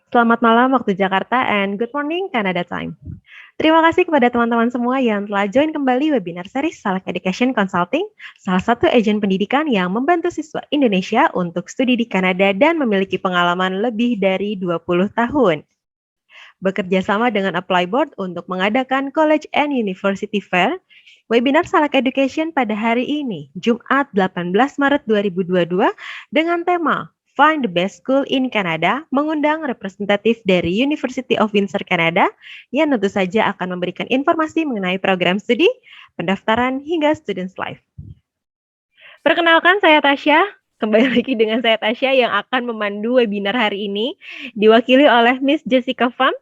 Selamat malam waktu Jakarta and good morning Canada time. Terima kasih kepada teman-teman semua yang telah join kembali webinar series Salak Education Consulting, salah satu agen pendidikan yang membantu siswa Indonesia untuk studi di Kanada dan memiliki pengalaman lebih dari 20 tahun. Bekerja sama dengan Apply Board untuk mengadakan College and University Fair, webinar Salak Education pada hari ini, Jumat 18 Maret 2022, dengan tema Find the Best School in Canada, mengundang representatif dari University of Windsor, Kanada, yang tentu saja akan memberikan informasi mengenai program studi, pendaftaran, hingga Students Life. Perkenalkan, saya Tasya. Kembali lagi dengan saya Tasya yang akan memandu webinar hari ini, diwakili oleh Miss Jessica Pham,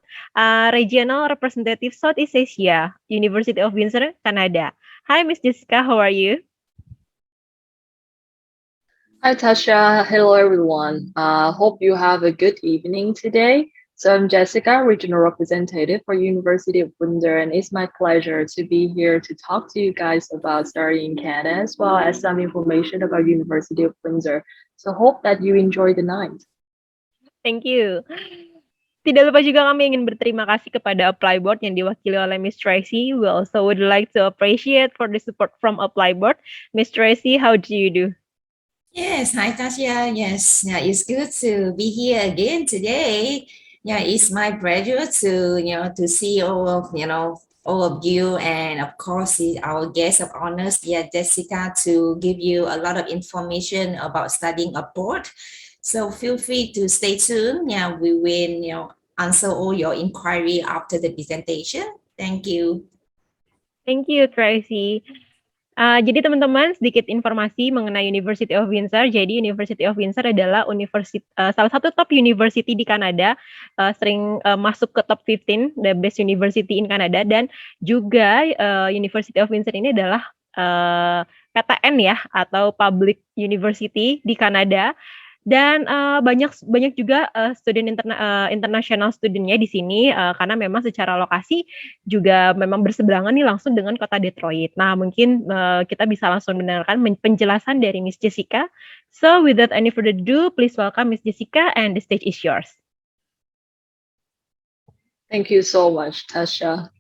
Regional Representative Southeast Asia, University of Windsor, Canada. Hi, Miss Jessica, how are you? Hi, Tasha. Hello, everyone. Hope you have a good evening today. So I'm Jessica, Regional Representative for University of Windsor, and it's my pleasure to be here to talk to you guys about studying in Canada, as well as some information about University of Windsor. So hope that you enjoy the night. Thank you. Tidak lupa juga kami ingin berterima kasih kepada Apply Board yang diwakili oleh Miss Tracy. We also would like to appreciate for the support from Apply Board. Miss Tracy, how do you do? Yes, hi Tasha. Yes, yeah, it's good to be here again today. Yeah, it's my pleasure to see all of you, and of course our guest of honors, Jessica, to give you a lot of information about studying abroad. So feel free to stay tuned. Yeah, we will answer all your inquiry after the presentation. Thank you. Thank you, Tracy. Jadi teman-teman, sedikit informasi mengenai University of Windsor. Jadi University of Windsor adalah salah satu top university di Kanada, sering masuk ke top 15 the best university in Canada, dan juga University of Windsor ini adalah PTN ya, atau Public University di Kanada. Dan banyak juga international studentnya di sini, karena memang secara lokasi juga memang berseberangan nih langsung dengan kota Detroit. Nah, mungkin kita bisa langsung mendengarkan penjelasan dari Miss Jessica. So, without any further ado, please welcome Miss Jessica and the stage is yours. Thank you so much, Tasha.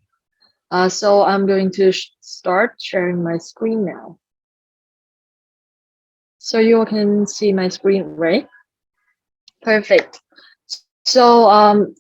So I'm going to start sharing my screen now. So you all can see my screen, right? Perfect. So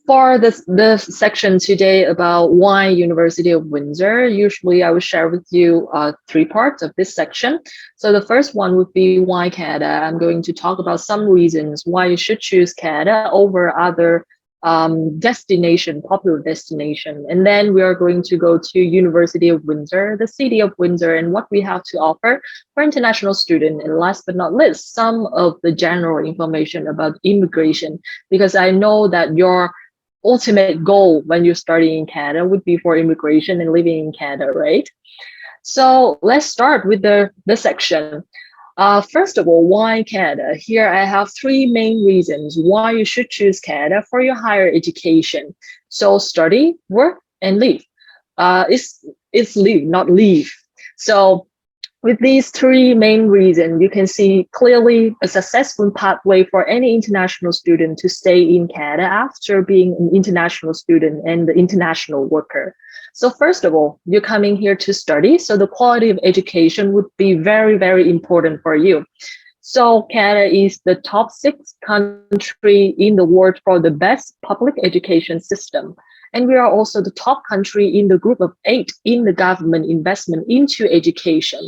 for the section today about why University of Windsor, usually I will share with you 3 parts of this section. So the first one would be why Canada. I'm going to talk about some reasons why you should choose Canada over other popular destination. And then we are going to go to University of Windsor, the city of Windsor, and what we have to offer for international students. And last but not least, some of the general information about immigration, because I know that your ultimate goal when you're studying in Canada would be for immigration and living in Canada, right? So let's start with the section. First of all, why Canada? Here I have 3 main reasons why you should choose Canada for your higher education. So study, work, and live. It's live, not leave. So with these 3 main reasons, you can see clearly a successful pathway for any international student to stay in Canada after being an international student and the international worker. So first of all, you're coming here to study, so the quality of education would be very, very important for you. So Canada is the top 6 country in the world for the best public education system. And we are also the top country in the group of 8 in the government investment into education.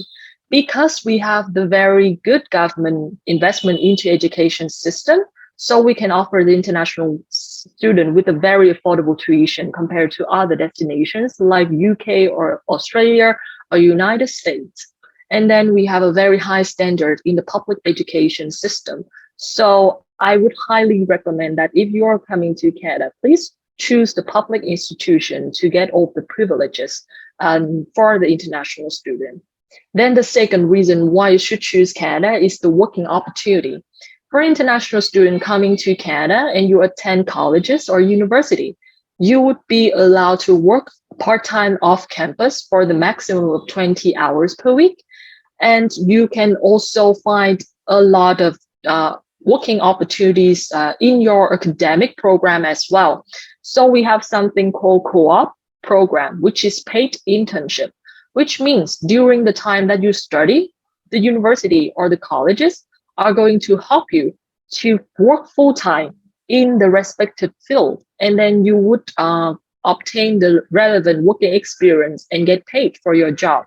Because we have the very good government investment into education system, so we can offer the international student with a very affordable tuition compared to other destinations like UK or Australia or United States. And then we have a very high standard in the public education system. So I would highly recommend that if you are coming to Canada, please choose the public institution to get all the privileges for the international student. Then the second reason why you should choose Canada is the working opportunity. For international student coming to Canada and you attend colleges or university, you would be allowed to work part-time off campus for the maximum of 20 hours per week. And you can also find a lot of working opportunities in your academic program as well. So we have something called co-op program, which is paid internship, which means during the time that you study, the university or the colleges are going to help you to work full-time in the respective field. And then you would obtain the relevant working experience and get paid for your job.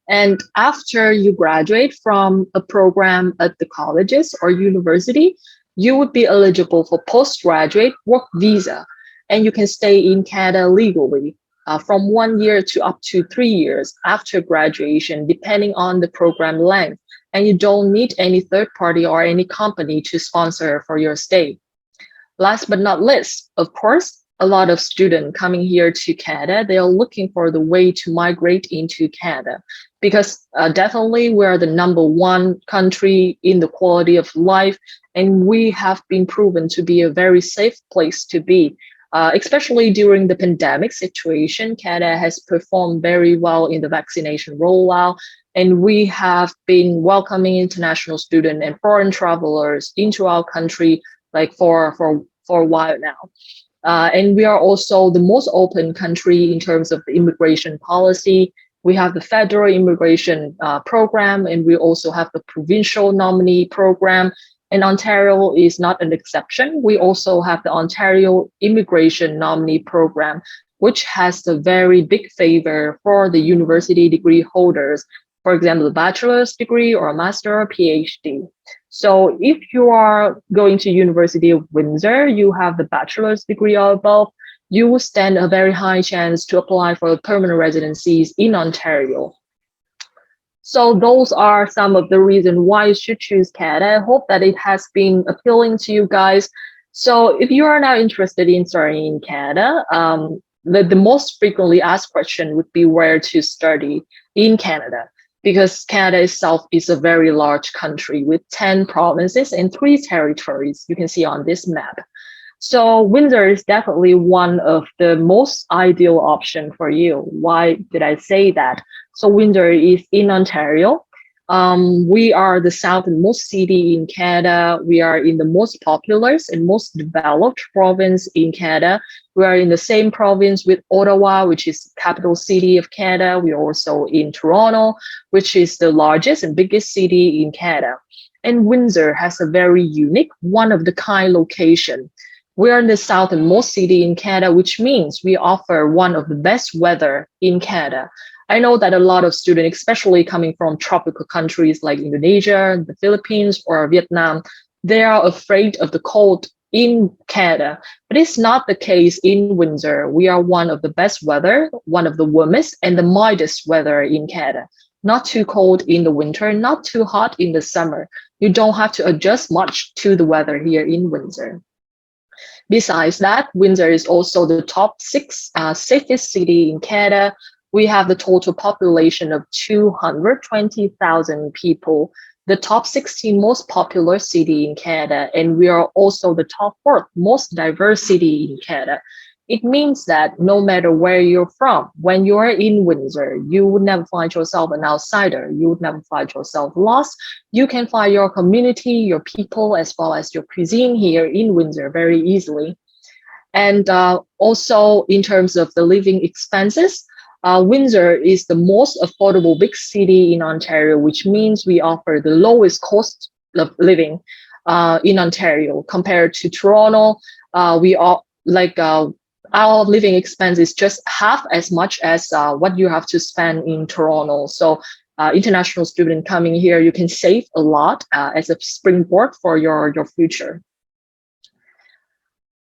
And after you graduate from a program at the colleges or university, you would be eligible for postgraduate work visa. And you can stay in Canada legally from 1 year to up to 3 years after graduation, depending on the program length. And you don't need any third party or any company to sponsor for your stay. Last but not least, of course, a lot of students coming here to Canada, they are looking for the way to migrate into Canada because definitely we're the #1 country in the quality of life, and we have been proven to be a very safe place to be. Especially during the pandemic situation, Canada has performed very well in the vaccination rollout, and we have been welcoming international students and foreign travelers into our country like for a while now. And we are also the most open country in terms of the immigration policy. We have the federal immigration program, and we also have the provincial nominee program. And Ontario is not an exception. We also have the Ontario Immigration Nominee Program, which has a very big favor for the university degree holders, for example, a bachelor's degree or a master or PhD. So if you are going to University of Windsor, you have the bachelor's degree or above, you will stand a very high chance to apply for permanent residencies in Ontario. So those are some of the reasons why you should choose Canada. I hope that it has been appealing to you guys. So if you are now interested in studying in Canada, the most frequently asked question would be where to study in Canada, because Canada itself is a very large country with 10 provinces and 3 territories you can see on this map. So Windsor is definitely one of the most ideal option for you. Why did I say that? So Windsor is in Ontario. We are the southernmost city in Canada. We are in the most populous and most developed province in Canada. We are in the same province with Ottawa, which is the capital city of Canada. We are also in Toronto, which is the largest and biggest city in Canada. And Windsor has a very unique, one-of-the-kind location. We are in the southernmost city in Canada, which means we offer one of the best weather in Canada. I know that a lot of students, especially coming from tropical countries like Indonesia, the Philippines, or Vietnam, they are afraid of the cold in Canada, but it's not the case in Windsor. We are one of the best weather, one of the warmest and the mildest weather in Canada. Not too cold in the winter, not too hot in the summer. You don't have to adjust much to the weather here in Windsor. Besides that, Windsor is also the top 6 safest city in Canada. We have the total population of 220,000 people, the top 16 most popular city in Canada, and we are also the top 4th most diverse city in Canada. It means that no matter where you're from, when you're in Windsor, you would never find yourself an outsider. You would never find yourself lost. You can find your community, your people, as well as your cuisine here in Windsor very easily. And also in terms of the living expenses, Windsor is the most affordable big city in Ontario, which means we offer the lowest cost of living in Ontario compared to Toronto. We are like our living expense is just half as much as what you have to spend in Toronto. So international student coming here, you can save a lot as a springboard for your future.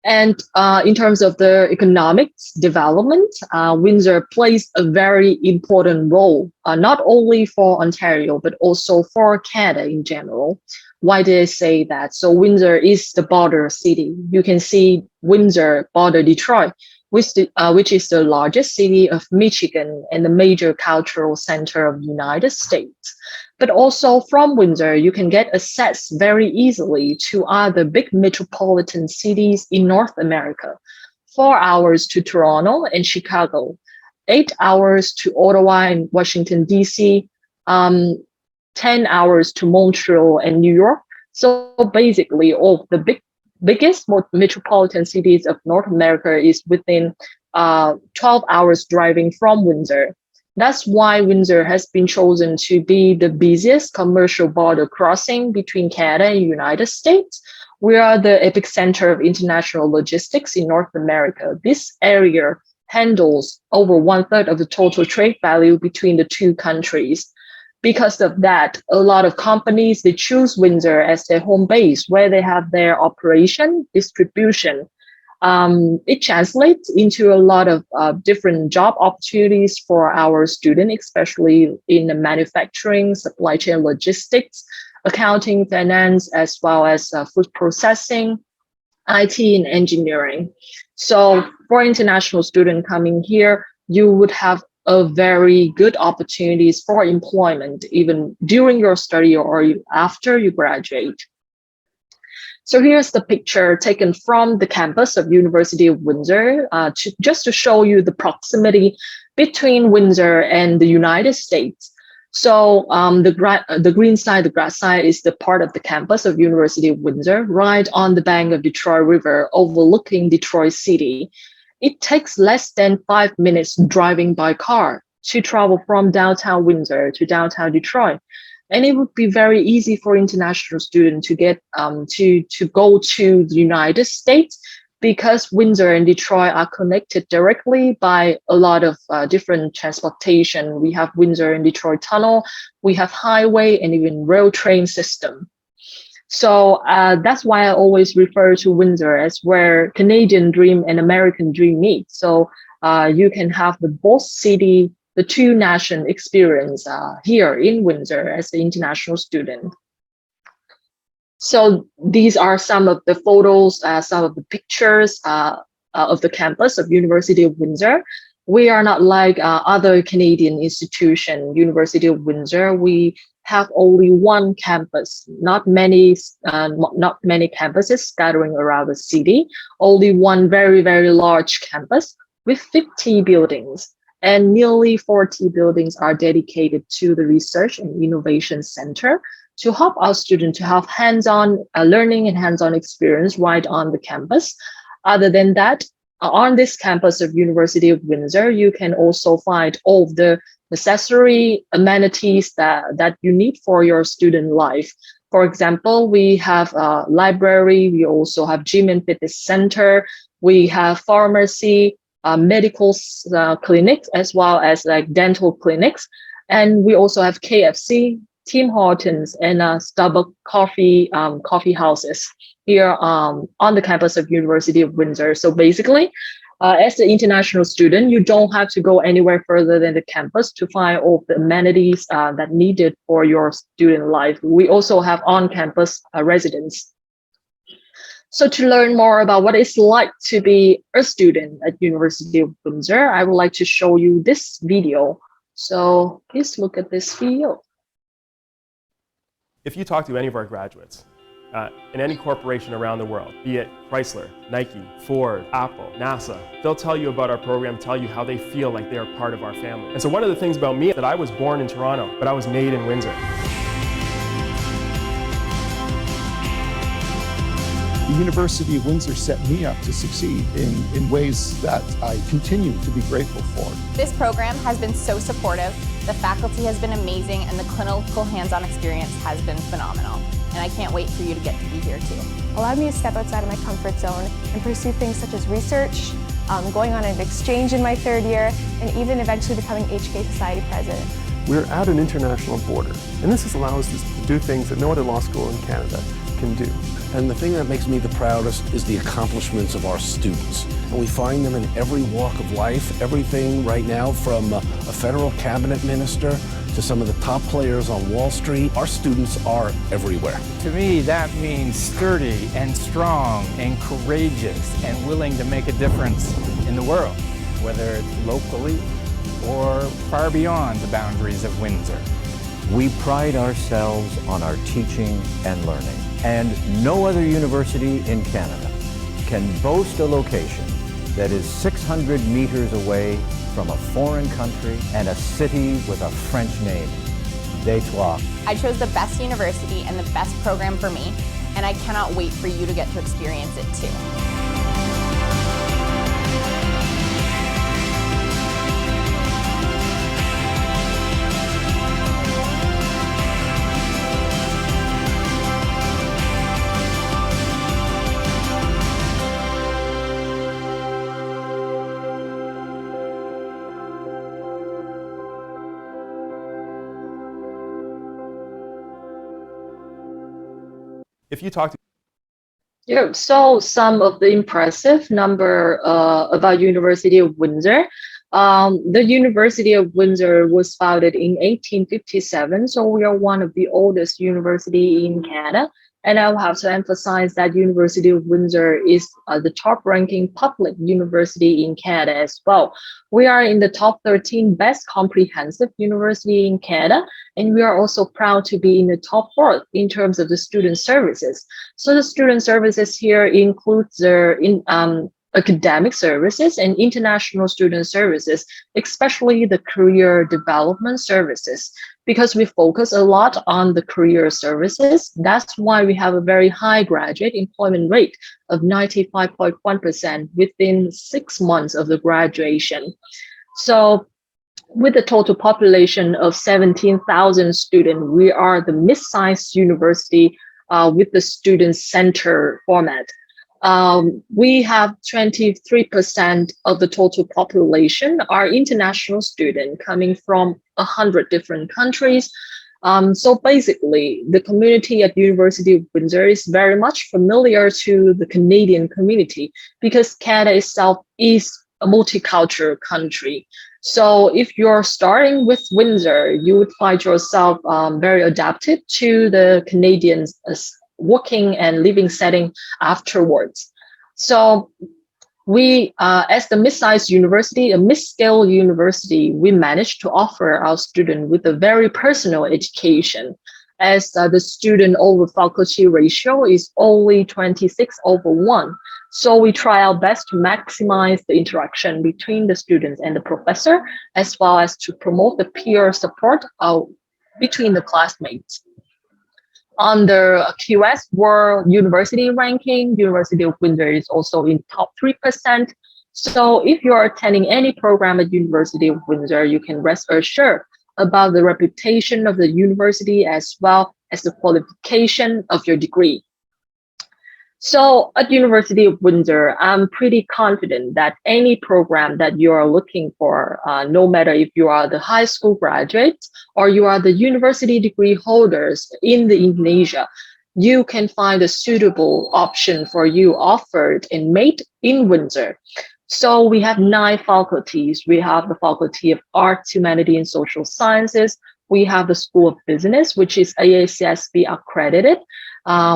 And in terms of the economic development, Windsor plays a very important role, not only for Ontario, but also for Canada in general. Why did I say that? So Windsor is the border city. You can see Windsor border Detroit, which is the largest city of Michigan and the major cultural center of the United States. But also from Windsor, you can get access very easily to other big metropolitan cities in North America. 4 hours to Toronto and Chicago, 8 hours to Ottawa and Washington, D.C., 10 hours to Montreal and New York, So basically, all the biggest metropolitan cities of North America is within 12 hours driving from Windsor. That's why Windsor has been chosen to be the busiest commercial border crossing between Canada and the United States. We are the epicenter of international logistics in North America. This area handles over 1/3 of the total trade value between the two countries. Because of that, a lot of companies, they choose Windsor as their home base where they have their operation, distribution. It translates into a lot of different job opportunities for our students, especially in the manufacturing, supply chain logistics, accounting, finance, as well as food processing, IT, and engineering. So for international students coming here, you would have a very good opportunities for employment, even during your study or after you graduate. So here's the picture taken from the campus of University of Windsor, just to show you the proximity between Windsor and the United States. So the green side, the grass side, is the part of the campus of University of Windsor, right on the bank of Detroit River, overlooking Detroit City. It takes less than 5 minutes driving by car to travel from downtown Windsor to downtown Detroit. And it would be very easy for international students to get to go to the United States, because Windsor and Detroit are connected directly by a lot of different transportation. We have Windsor and Detroit tunnel, we have highway, and even rail train system. So that's why I always refer to Windsor as where Canadian dream and American dream meet. So you can have the both city, the two nation experience here in Windsor as an international student. So these are some of the photos, some of the pictures of the campus of University of Windsor. We are not like other Canadian institutions. University of Windsor, we have only one campus, not many campuses scattering around the city. Only one very, very large campus with 50 buildings, and nearly 40 buildings are dedicated to the Research and Innovation Center to help our students to have hands-on learning and hands-on experience right on the campus. Other than that, on this campus of University of Windsor, you can also find all of the necessary amenities that you need for your student life. For example, we have a library, we also have gym and fitness center, we have pharmacy, medical clinics, as well as like dental clinics. And we also have KFC, Tim Hortons, and Starbucks coffee houses here on the campus of University of Windsor. So basically, as an international student, you don't have to go anywhere further than the campus to find all the amenities that needed for your student life. We also have on-campus residence. So to learn more about what it's like to be a student at University of Windsor, I would like to show you this video. So please look at this video. If you talk to any of our graduates in any corporation around the world, be it Chrysler, Nike, Ford, Apple, NASA, they'll tell you about our program, tell you how they feel like they're part of our family. And so one of the things about me is that I was born in Toronto, but I was made in Windsor. The University of Windsor set me up to succeed in ways that I continue to be grateful for. This program has been so supportive, the faculty has been amazing, and the clinical hands-on experience has been phenomenal. And I can't wait for you to get to be here too. Allowed me to step outside of my comfort zone and pursue things such as research, going on an exchange in my third year, and even eventually becoming HK Society president. We're at an international border, and this allows us to do things that no other law school in Canada can do. And the thing that makes me the proudest is the accomplishments of our students. And we find them in every walk of life, everything right now from a federal cabinet minister to some of the top players on Wall Street. Our students are everywhere. To me, that means sturdy and strong and courageous and willing to make a difference in the world, whether it's locally or far beyond the boundaries of Windsor. We pride ourselves on our teaching and learning, and no other university in Canada can boast a location that is 600 meters away from a foreign country and a city with a French name. d'Etoile. I chose the best university and the best program for me, and I cannot wait for you to get to experience it too. If you talk to Yeah, so some of the impressive number about University of Windsor. The University of Windsor was founded in 1857, so we are one of the oldest university in Canada. And I'll have to emphasize that University of Windsor is the top-ranking public university in Canada as well. We are in the top 13 best comprehensive university in Canada, and we are also proud to be in the top 4th in terms of the student services. So the student services here includes their academic services and international student services, especially the career development services. Because we focus a lot on the career services, that's why we have a very high graduate employment rate of 95.1% within 6 months of the graduation. So with a total population of 17,000 students, we are the mid-sized university with the student center format. We have 23% of the total population are international students coming from 100 different countries. So basically, the community at University of Windsor is very much familiar to the Canadian community because Canada itself is a multicultural country. So if you're starting with Windsor, you would find yourself very adapted to the Canadians' working and living setting afterwards. So we, as the mid-sized university, a mid-scale university, we managed to offer our students with a very personal education, as the student over faculty ratio is only 26/1. So we try our best to maximize the interaction between the students and the professor, as well as to promote the peer support between the classmates. On the QS World University ranking, University of Windsor is also in top 3%. So if you're attending any program at University of Windsor, you can rest assured about the reputation of the university as well as the qualification of your degree. So at University of Windsor, I'm pretty confident that any program that you are looking for, no matter if you are the high school graduates or you are the university degree holders in the Indonesia, you can find a suitable option for you offered and made in Windsor. So we have 9 faculties. We have the Faculty of Arts, Humanity, and Social Sciences. We have the School of Business, which is AACSB accredited,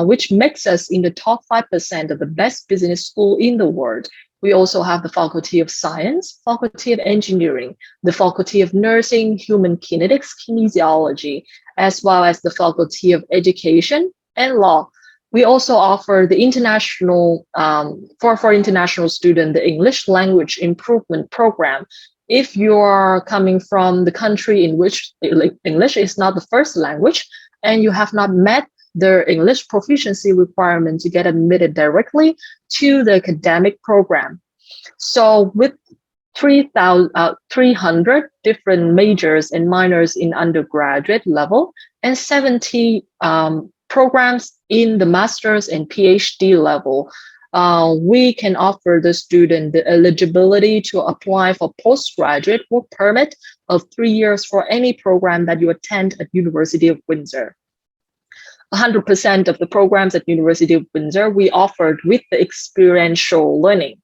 which makes us in the top 5% of the best business school in the world. We also have the Faculty of Science, Faculty of Engineering, the Faculty of Nursing, Human Kinetics, Kinesiology, as well as the Faculty of Education and Law. We also offer the international, for international students, the English Language Improvement Program. If you're coming from the country in which English is not the first language and you have not met the English proficiency requirement to get admitted directly to the academic program. So with 300 different majors and minors in undergraduate level and 70 programs in the master's and PhD level, we can offer the student the eligibility to apply for postgraduate work permit of 3 years for any program that you attend at University of Windsor. 100% of the programs at University of Windsor we offered with the experiential learning,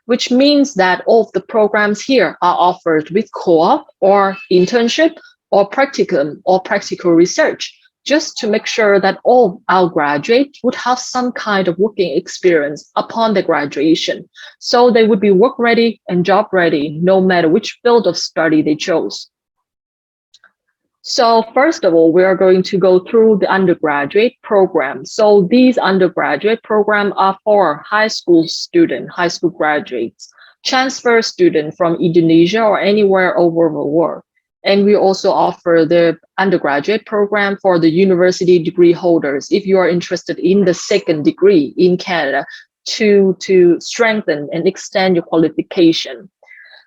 which means that all of the programs here are offered with co-op or internship or practicum or practical research, just to make sure that all our graduates would have some kind of working experience upon their graduation. So they would be work ready and job ready, no matter which field of study they chose. So first of all, we are going to go through the undergraduate program. So these undergraduate programs are for high school students, high school graduates, transfer students from Indonesia or anywhere over the world. And we also offer the undergraduate program for the university degree holders if you are interested in the second degree in Canada to strengthen and extend your qualification.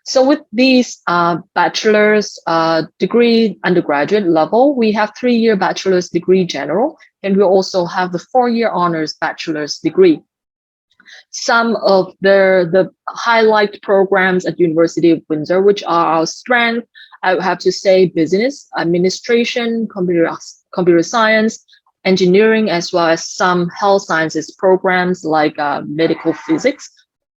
So with these bachelor's degree undergraduate level, we have 3-year bachelor's degree general, and we also have the 4-year honors bachelor's degree. Some of the highlight programs at University of Windsor, which are our strength, I would have to say business, administration, computer science, engineering, as well as some health sciences programs like medical physics,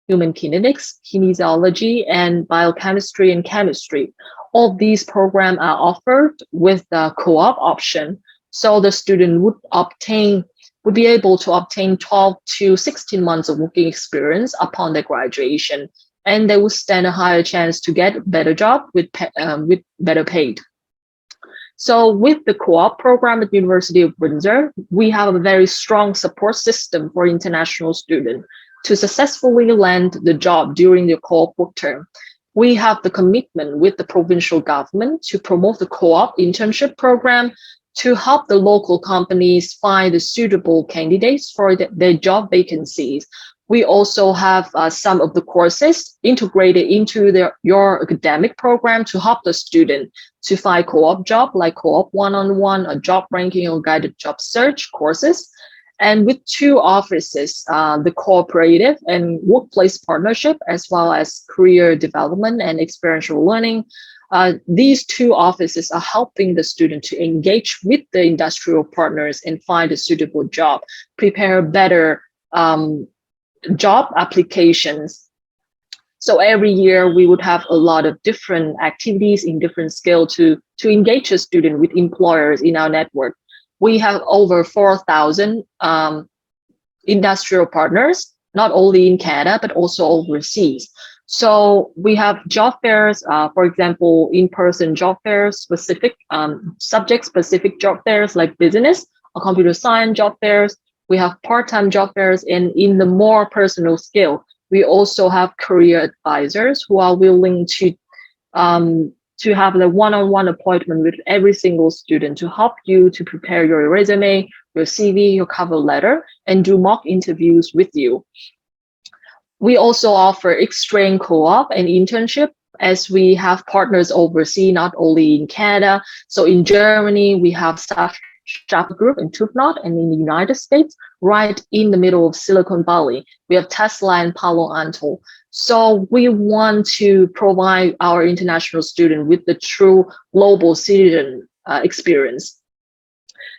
human kinetics, kinesiology, and biochemistry and chemistry. All these programs are offered with the co-op option. So the student would be able to obtain 12 to 16 months of working experience upon their graduation, and they will stand a higher chance to get a better job with better paid. So with the co-op program at University of Windsor, we have a very strong support system for international students to successfully land the job during their co-op work term. We have the commitment with the provincial government to promote the co-op internship program to help the local companies find the suitable candidates for their job vacancies. We also have some of the courses integrated into your academic program to help the student to find co-op job, like co-op one-on-one, a job ranking or guided job search courses. And with 2 offices, the cooperative and workplace partnership, as well as career development and experiential learning, these 2 offices are helping the student to engage with the industrial partners and find a suitable job, prepare better job applications. So every year we would have a lot of different activities in different scale to engage a student with employers in our network. We have over 4,000 industrial partners, not only in Canada, but also overseas. So we have job fairs, for example, in-person job fairs, specific subject-specific job fairs like business or computer science job fairs. We have part-time job fairs, and in the more personal scale, we also have career advisors who are willing to have the one-on-one appointment with every single student to help you to prepare your resume, your CV, your cover letter, and do mock interviews with you. We also offer exchange co-op and internship, as we have partners overseas, not only in Canada. So in Germany, we have staff group in Tufnot, and in the United States, right in the middle of Silicon Valley, we have Tesla and Palo Alto. So we want to provide our international students with the true global citizen experience.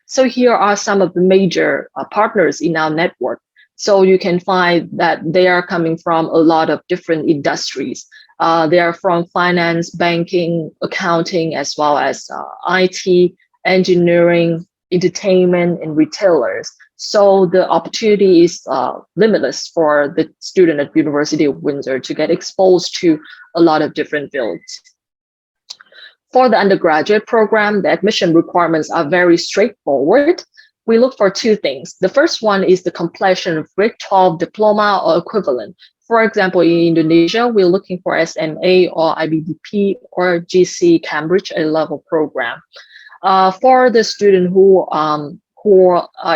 So here are some of the major partners in our network. So you can find that they are coming from a lot of different industries. They are from finance, banking, accounting, as well as IT, engineering, entertainment, and retailers. So the opportunity is limitless for the student at University of Windsor to get exposed to a lot of different fields. For the undergraduate program, the admission requirements are very straightforward. We look for 2 things. The first one is the completion of grade 12 diploma or equivalent. For example, in Indonesia, we're looking for SMA or IBDP or GC Cambridge A-level program. For the student who are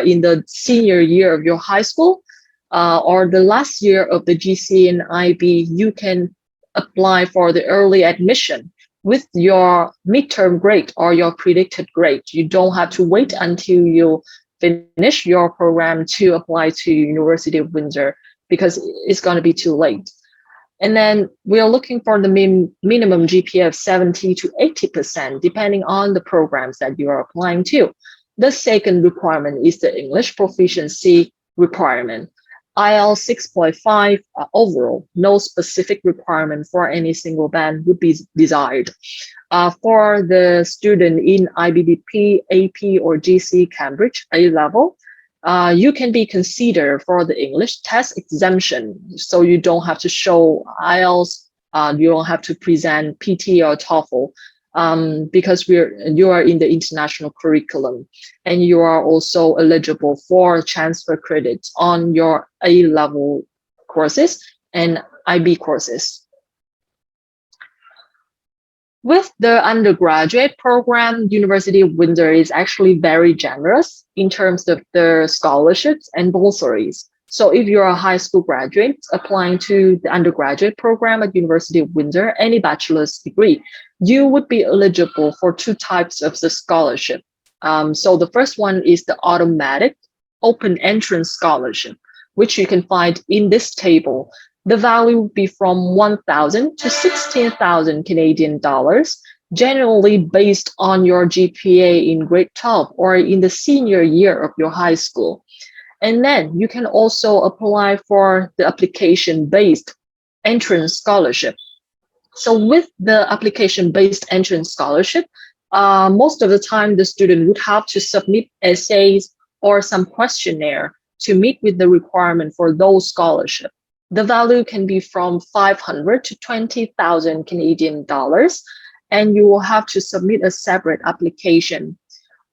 in the senior year of your high school or the last year of the GC and IB, you can apply for the early admission with your midterm grade or your predicted grade. You don't have to wait until you finish your program to apply to University of Windsor, because it's going to be too late. And then we are looking for the minimum GPA of 70 to 80%, depending on the programs that you are applying to. The second requirement is the English proficiency requirement. IELTS 6.5 overall, no specific requirement for any single band would be desired. For the student in IBDP, AP, or GC Cambridge A-level, you can be considered for the English test exemption. So you don't have to show IELTS, you don't have to present PT or TOEFL, because you are in the international curriculum, and you are also eligible for transfer credits on your A-level courses and IB courses. With the undergraduate program, University of Windsor is actually very generous in terms of the scholarships and bursaries. So if you're a high school graduate applying to the undergraduate program at University of Windsor, any bachelor's degree, you would be eligible for two types of the scholarship. So the first one is the automatic open entrance scholarship, which you can find in this table. The value would be from 1,000 to 16,000 Canadian dollars, generally based on your GPA in grade 12 or in the senior year of your high school. And then you can also apply for the application-based entrance scholarship. So with the application-based entrance scholarship, most of the time the student would have to submit essays or some questionnaire to meet with the requirement for those scholarships. The value can be from 500 to 20,000 Canadian dollars, and you will have to submit a separate application.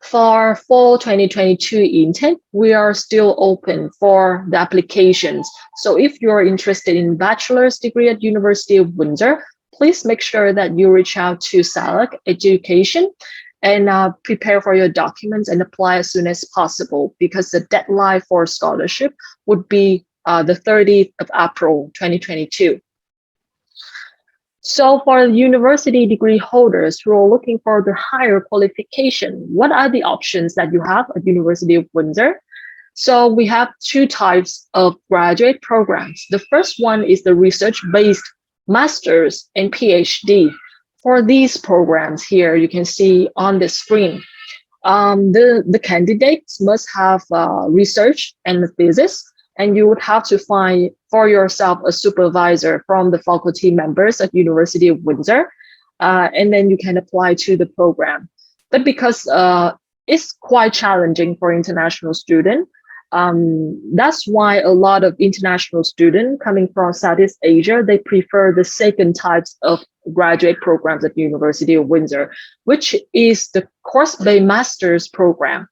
For fall 2022 intake, we are still open for the applications. So if you're interested in bachelor's degree at University of Windsor, please make sure that you reach out to Salak Education and prepare for your documents and apply as soon as possible, because the deadline for scholarship would be the 30th of April 2022. So for university degree holders who are looking for the higher qualification, what are the options that you have at University of Windsor? So we have two types of graduate programs. The first one is the research-based master's and PhD. For these programs here, you can see on the screen, the candidates must have research and thesis, and you would have to find for yourself a supervisor from the faculty members at University of Windsor, and then you can apply to the program. But because it's quite challenging for international students, that's why a lot of international students coming from Southeast Asia, they prefer the second types of graduate programs at University of Windsor, which is the course-based master's program.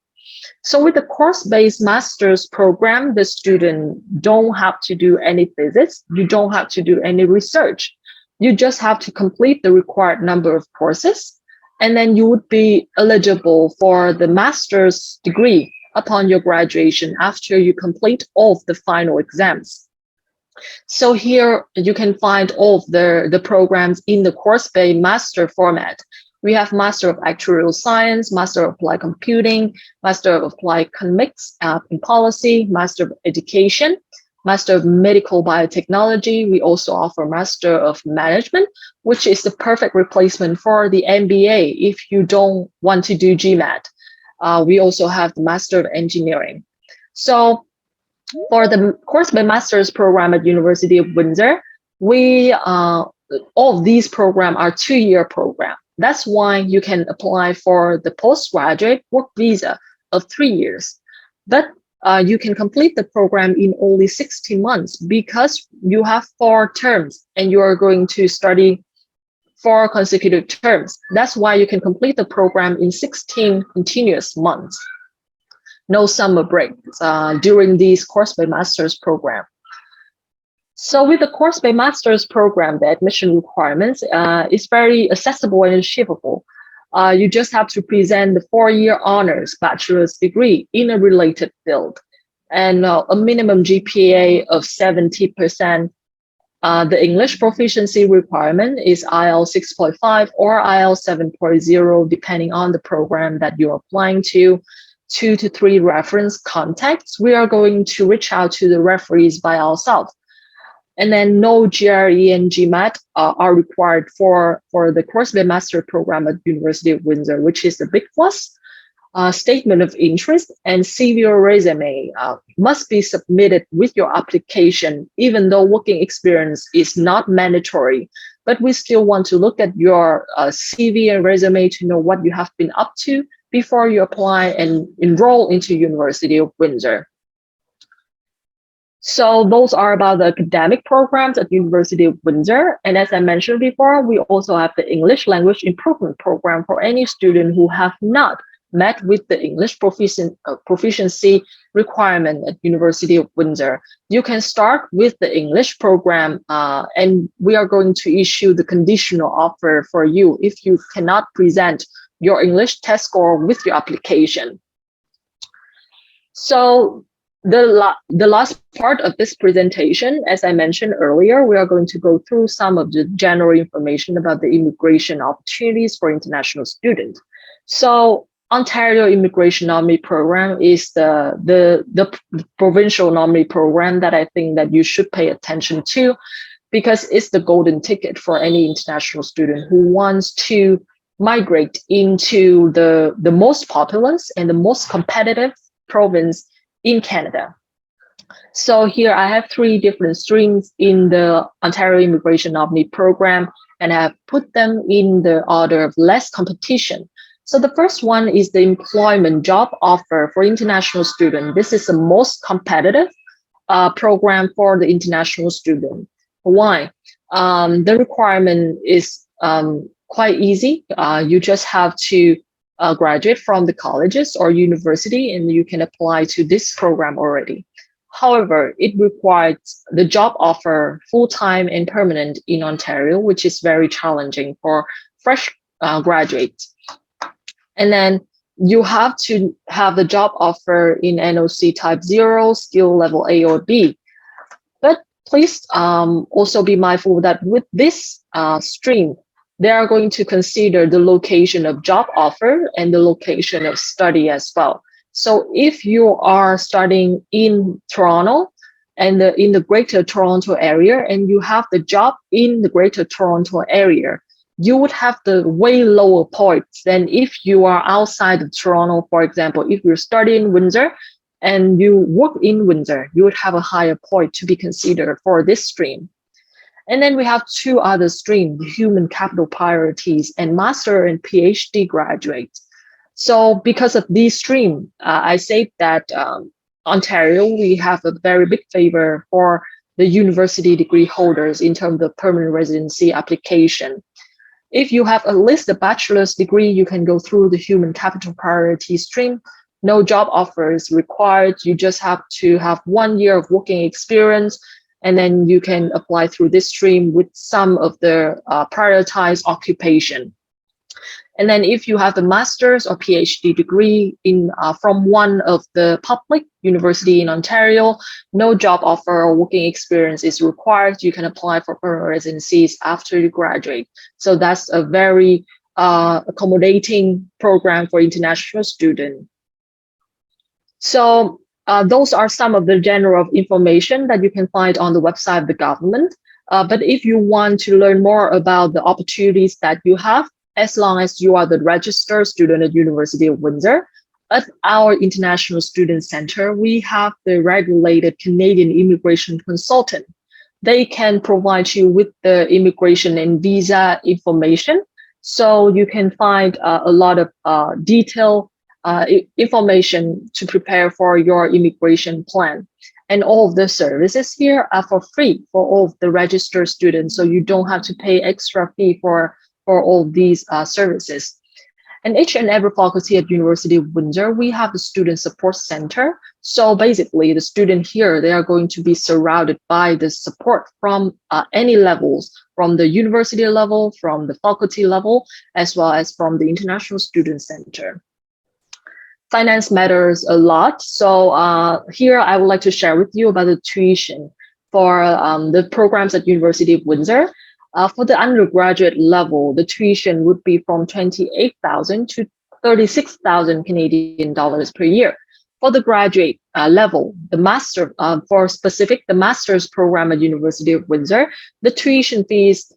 So with the course-based master's program, the student don't have to do any physics. You don't have to do any research. You just have to complete the required number of courses, and then you would be eligible for the master's degree upon your graduation after you complete all of the final exams. So here you can find all of the programs in the course-based master format. We have Master of Actuarial Science, Master of Applied Computing, Master of Applied Economics in Policy, Master of Education, Master of Medical Biotechnology. We also offer Master of Management, which is the perfect replacement for the MBA if you don't want to do GMAT. We also have the Master of Engineering. So for the course-based master's program at University of Windsor, all of these programs are two-year programs. That's why you can apply for the postgraduate work visa of 3 years. But you can complete the program in only 60 months because you have 4 terms and you are going to study 4 consecutive terms. That's why you can complete the program in 16 continuous months. No summer breaks during these course-based master's program. So with the course-based master's program, the admission requirements is very accessible and achievable. You just have to present the 4-year honors bachelor's degree in a related field and a minimum GPA of 70%. The English proficiency requirement is IELTS 6.5 or IELTS 7.0, depending on the program that you're applying to. 2 to 3 reference contacts. We are going to reach out to the referees by ourselves. And then no GRE and GMAT are required for the course-based master program at University of Windsor, which is a big plus. Statement of interest and CV or resume must be submitted with your application, even though working experience is not mandatory. But we still want to look at your CV and resume to know what you have been up to before you apply and enroll into University of Windsor. So those are about the academic programs at University of Windsor. And as I mentioned before, we also have the English Language Improvement Program for any student who have not met with the English proficiency requirement at University of Windsor, you can start with the English program, and we are going to issue the conditional offer for you if you cannot present your English test score with your application. So the last part of this presentation, as I mentioned earlier, we are going to go through some of the general information about the immigration opportunities for international students. So Ontario Immigration Nominee Program is the provincial nominee program that I think that you should pay attention to, because it's the golden ticket for any international student who wants to migrate into the most populous and the most competitive province in Canada. So here I have 3 different streams in the Ontario Immigration Nominee Program, and I have put them in the order of less competition. So the first one is the employment job offer for international students. This is the most competitive program for the international student. Why? The requirement is quite easy. You just have to graduate from the colleges or university, and you can apply to this program already. However, it requires the job offer full-time and permanent in Ontario, which is very challenging for fresh graduates. And then you have to have the job offer in NOC type 0, skill level A or B. But please also be mindful that with this stream, they are going to consider the location of job offer and the location of study as well. So if you are studying in Toronto and in the Greater Toronto area, and you have the job in the Greater Toronto area, you would have the way lower points than if you are outside of Toronto. For example, if you're studying in Windsor and you work in Windsor, you would have a higher point to be considered for this stream. And then we have 2 other streams, human capital priorities and master and PhD graduates. So because of these streams, I say that Ontario, we have a very big favor for the university degree holders in terms of permanent residency application. If you have at least a bachelor's degree, you can go through the human capital priority stream. No job offers required. You just have to have 1 year of working experience, and then you can apply through this stream with some of the prioritized occupation. And then if you have the master's or PhD degree from one of the public university in Ontario, no job offer or working experience is required. You can apply for permanent residencies after you graduate. So that's a very accommodating program for international students. So those are some of the general information that you can find on the website of the government. But if you want to learn more about the opportunities that you have, as long as you are the registered student at University of Windsor, at our International Student Center, we have the regulated Canadian immigration consultant. They can provide you with the immigration and visa information, so you can find a lot of detailed information to prepare for your immigration plan. And all of the services here are for free for all of the registered students, so you don't have to pay extra fee for all these services. And each and every faculty at University of Windsor, we have the Student Support Center. So basically, the student here, they are going to be surrounded by the support from any levels, from the university level, from the faculty level, as well as from the International Student Center. Finance matters a lot. So here I would like to share with you about the tuition for the programs at University of Windsor. For the undergraduate level, the tuition would be from 28,000 to 36,000 Canadian dollars per year. For the graduate level, the master, for specific, the master's program at University of Windsor, the tuition fee is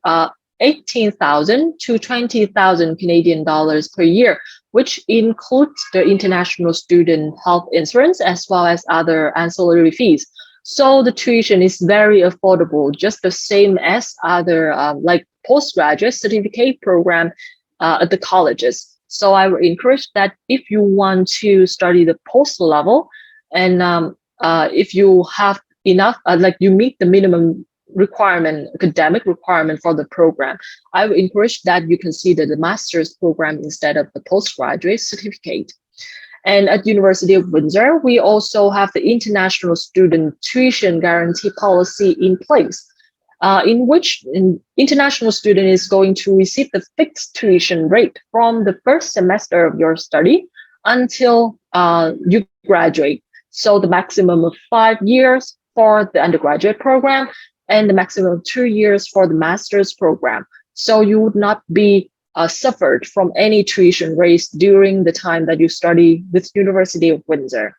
18,000 to 20,000 Canadian dollars per year, which includes the international student health insurance as well as other ancillary fees. So the tuition is very affordable, just the same as other like postgraduate certificate program at the colleges. So I would encourage that if you want to study the post level, and if you have enough, like you meet the minimum requirement, academic requirement for the program, I would encourage that you consider the master's program instead of the postgraduate certificate. And at University of Windsor, we also have the international student tuition guarantee policy in place, in which an international student is going to receive the fixed tuition rate from the first semester of your study until you graduate. So the maximum of 5 years for the undergraduate program and the maximum of 2 years for the master's program. So you would not be suffered from any tuition raise during the time that you study with University of Windsor.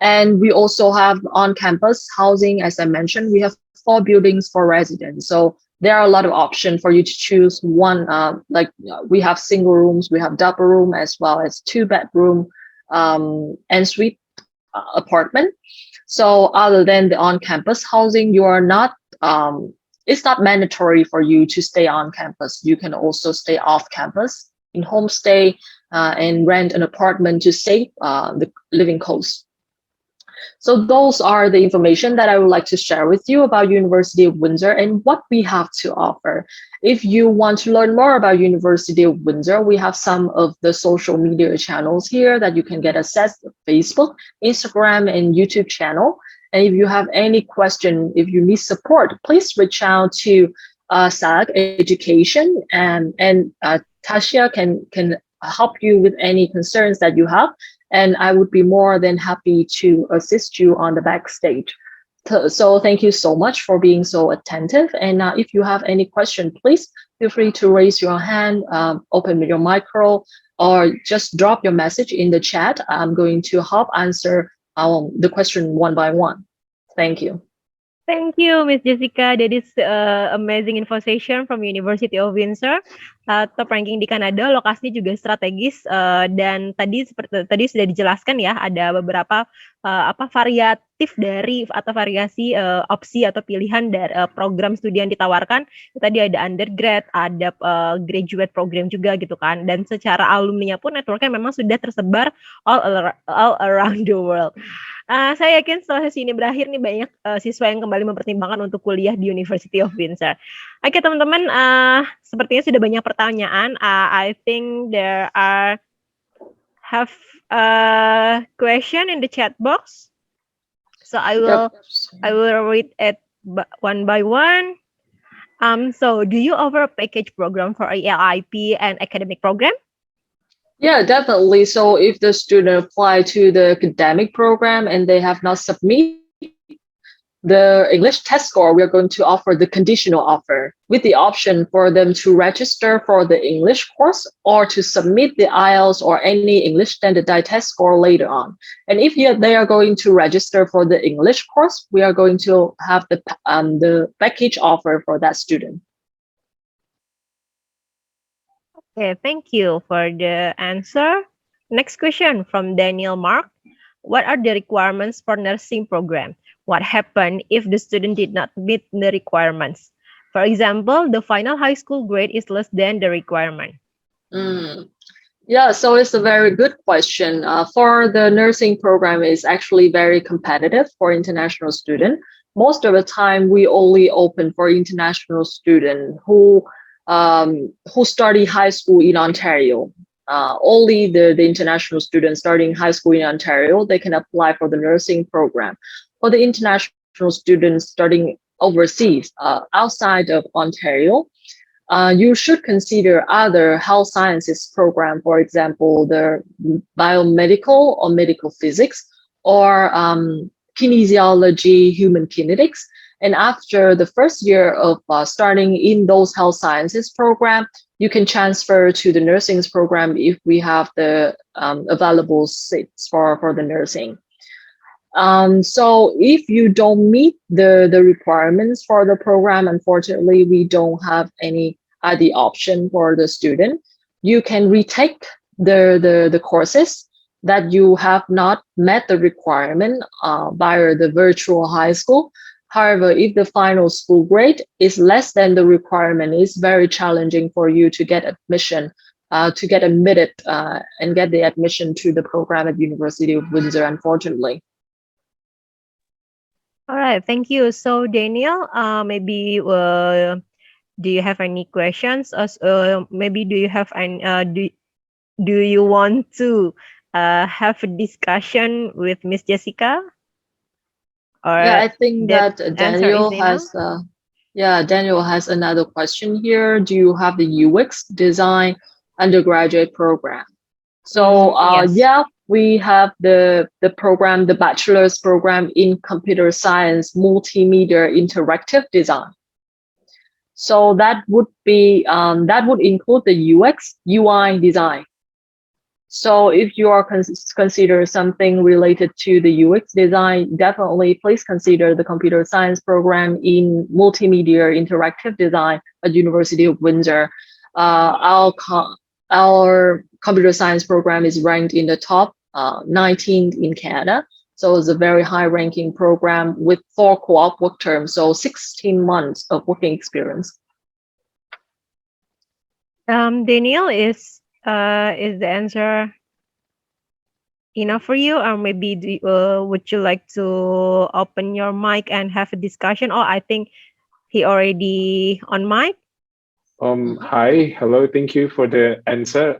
And we also have on-campus housing. As I mentioned, we have 4 buildings for residents. So there are a lot of options for you to choose one. We have single rooms, we have double room, as well as 2-bedroom en suite apartment. So other than the on-campus housing, you are not it's not mandatory for you to stay on campus. You can also stay off campus in homestay and rent an apartment to save the living costs. So those are the information that I would like to share with you about University of Windsor and what we have to offer. If you want to learn more about University of Windsor, we have some of the social media channels here that you can get access to: Facebook, Instagram, and YouTube channel. And if you have any question, if you need support, please reach out to Salak Education, and Tasha can help you with any concerns that you have. And I would be more than happy to assist you on the backstage. So thank you so much for being so attentive. And if you have any question, please feel free to raise your hand, open your micro, or just drop your message in the chat. I'm going to help answer the question one by one. Thank you. Thank you, Miss Jessica. That is amazing info session from University of Windsor. Top ranking di Kanada, lokasinya juga strategis, dan tadi sudah dijelaskan ya, ada beberapa variatif dari atau variasi opsi atau pilihan dari program studi yang ditawarkan. Tadi ada undergrad, ada graduate program juga gitu kan. Dan secara alumninya pun networknya memang sudah tersebar all around the world. Saya yakin setelah sesi ini berakhir nih banyak siswa yang kembali mempertimbangkan untuk kuliah di University of Windsor. Oke teman-teman, sepertinya sudah banyak pertanyaan. I think there have a question in the chat box. So I will read it one by one. So do you offer a package program for ELIP and academic program? Yeah, definitely. So if the student apply to the academic program and they have not submitted the English test score, we are going to offer the conditional offer with the option for them to register for the English course or to submit the IELTS or any English standardized test score later on. And if they are going to register for the English course, we are going to have the package offer for that student. Okay, thank you for the answer. Next question from Daniel Mark. What are the requirements for nursing program? What happened if the student did not meet the requirements? For example, the final high school grade is less than the requirement. Yeah, so it's a very good question. For the nursing program, is actually very competitive for international student. Most of the time, we only open for international student who study high school in Ontario. Only the international students starting high school in Ontario, they can apply for the nursing program. For the international students starting overseas, outside of Ontario, you should consider other health sciences program, for example, the biomedical or medical physics, or kinesiology, human kinetics. And after the first year of starting in those health sciences program, you can transfer to the nursing program if we have the available seats for the nursing. So if you don't meet the requirements for the program, unfortunately, we don't have any other option for the student. You can retake the courses that you have not met the requirement via the virtual high school. However, if the final school grade is less than the requirement, it's very challenging for you to get admission, to get admitted and get the admission to the program at University of Windsor, unfortunately. All right, thank you. So Daniel, maybe do you have any questions? Maybe do you have any do you want to have a discussion with Miss Jessica? Yeah, Or I think that that answer is Daniel enough? has Daniel has another question here. Do you have the UX design undergraduate program? So Yes. yeah, we have the program, the bachelor's program in computer science, multimedia interactive design. So that would be that would include the UX, UI design. So if you are consider something related to the UX design, definitely please consider the computer science program in multimedia interactive design at University of Windsor. Our computer science program is ranked in the top 19th in Canada. So it's a very high ranking program with 4 co-op work terms, so 16 months of working experience. Daniel, is the answer enough for you, or maybe would you like to open your mic and have a discussion? Oh, I think he already on mic. Hi, hello. Thank you for the answer.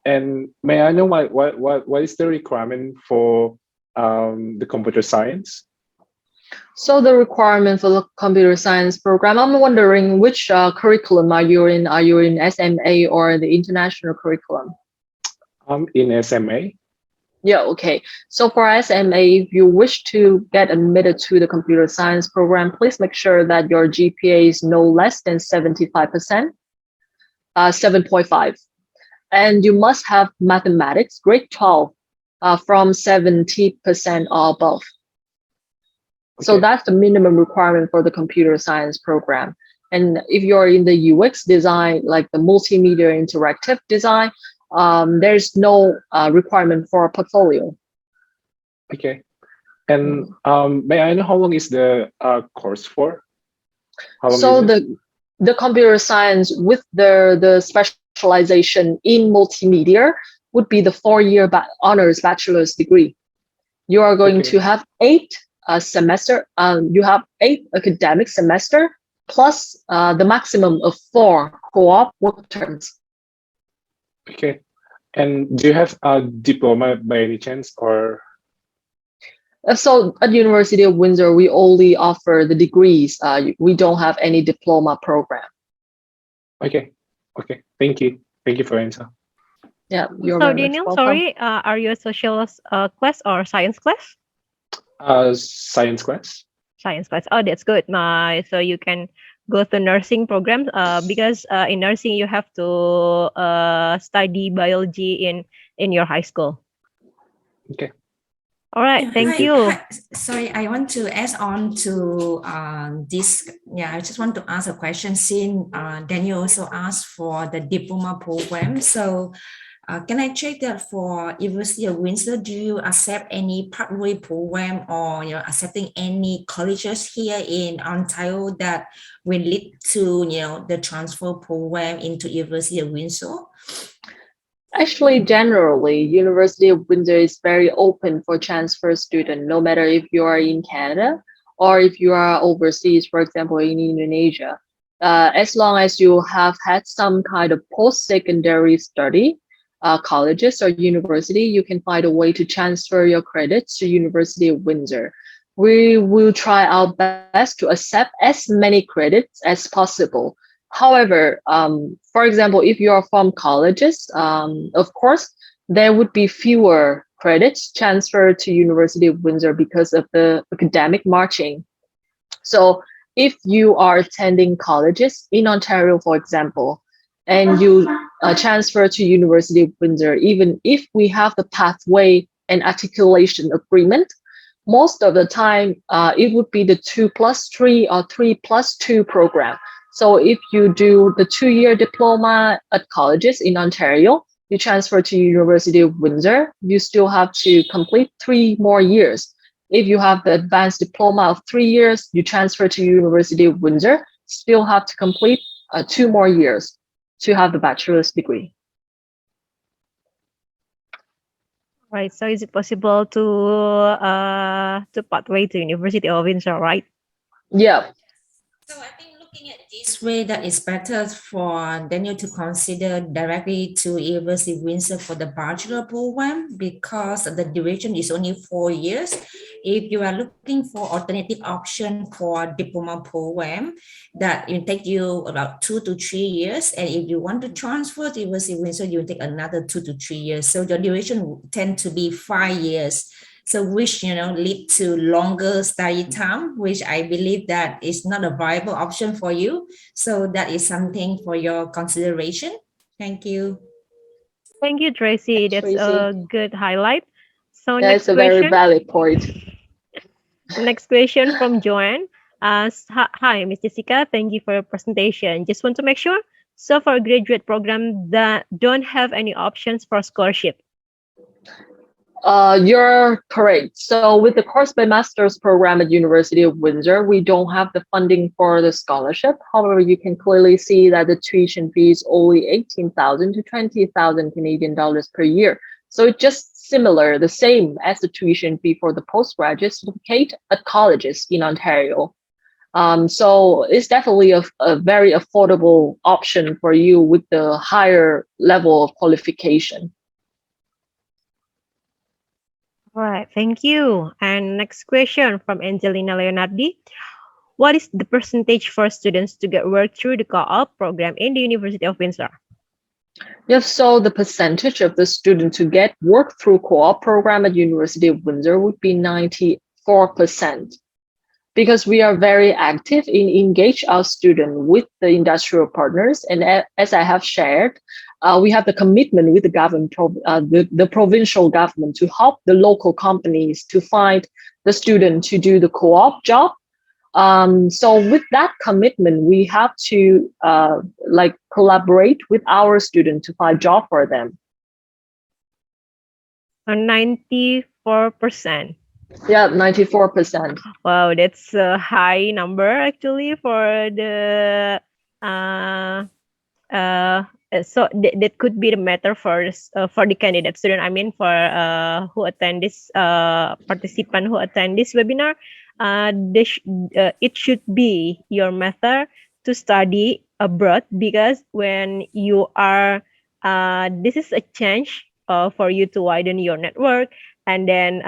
And may I know what is the requirement for the computer science? So the requirement for the computer science program, I'm wondering which curriculum are you in? Are you in SMA or the international curriculum? I'm in SMA. Yeah, okay. So for SMA, if you wish to get admitted to the computer science program, please make sure that your GPA is no less than 75%, 7.5. And you must have mathematics, grade 12, from 70% or above. So Okay. that's the minimum requirement for the computer science program. And if you're in the UX design, like the multimedia interactive design, there's no requirement for a portfolio. Okay. And may I know how long is the course for? How long So is it? the computer science with the specialization in multimedia would be the 4-year honors bachelor's degree. You are going Okay. to have 8 semester. You have 8 academic semester plus the maximum of 4 co-op work terms. Okay. And do you have a diploma by any chance, or? So at University of Windsor, we only offer the degrees. We don't have any diploma program. Okay. Okay. Thank you. Thank you for your answer. Yeah, you're So very much Daniel, welcome. sorry, are you a social class or science class? Science class. Science class. Oh, that's good. So you can go to nursing programs. Because in nursing you have to study biology in your high school. Okay. All right. Yeah, Thank hi, you. hi. Sorry, I want to add on to this. Yeah, I just want to ask a question since Daniel also asked for the diploma program. So can I check that for University of Windsor, do you accept any pathway program or accepting any colleges here in Ontario that will lead to the transfer program into University of Windsor? Actually, generally, University of Windsor is very open for transfer student, no matter if you are in Canada or if you are overseas, for example, in Indonesia. As long as you have had some kind of post-secondary study, colleges or university, you can find a way to transfer your credits to University of Windsor. We will try our best to accept as many credits as possible. However, for example, if you are from colleges, of course, there would be fewer credits transferred to University of Windsor because of the academic marching. So if you are attending colleges in Ontario, for example, and you transfer to University of Windsor, even if we have the pathway and articulation agreement, most of the time it would be the 2+3 or 3+2 program. So if you do the 2-year diploma at colleges in Ontario, you transfer to University of Windsor, you still have to complete 3 more years. If you have the advanced diploma of 3 years, you transfer to University of Windsor, still have to complete 2 more years to have the bachelor's degree. Right. So is it possible to pathway to University of Windsor, right? Yeah. So I think Looking at this way, that is better for Daniel to consider directly to University of Windsor for the bachelor program because the duration is only 4 years. If you are looking for alternative option for diploma program, that will take you about 2 to 3 years. And if you want to transfer to University of Windsor, you will take another 2 to 3 years. So your duration will tend to be 5 years. So which, lead to longer study time, which I believe that is not a viable option for you. So that is something for your consideration. Thank you. Thank you, Tracy. Thanks, That's a Tracy. good highlight. So That's next a very question. valid point. Next question from Joanne. Hi, Ms. Jessica. Thank you for your presentation. Just want to make sure. So for a graduate program that don't have any options for scholarship. You're correct. So with the course by master's program at University of Windsor, we don't have the funding for the scholarship. However, you can clearly see that the tuition fee is only 18,000 to 20,000 Canadian dollars per year. So it's just similar, the same as the tuition fee for the postgraduate certificate at colleges in Ontario. So it's definitely a very affordable option for you with the higher level of qualification. All right, thank you. And next question from Angelina Leonardi. What is the percentage for students to get work through the co-op program in the University of Windsor? Yes, so the percentage of the student to get work through co-op program at University of Windsor would be 94%. Because we are very active in engage our student with the industrial partners. And as I have shared, we have the commitment with the government, the provincial government to help the local companies to find the student to do the co-op job. So with that commitment, we have to collaborate with our students to find job for them. 94%. Yeah, 94%. Wow, that's a high number actually for the so that could be the matter for the candidate student. I mean, for who attend this participant who attend this webinar, it should be your method to study abroad, because when you are this is a chance for you to widen your network, and then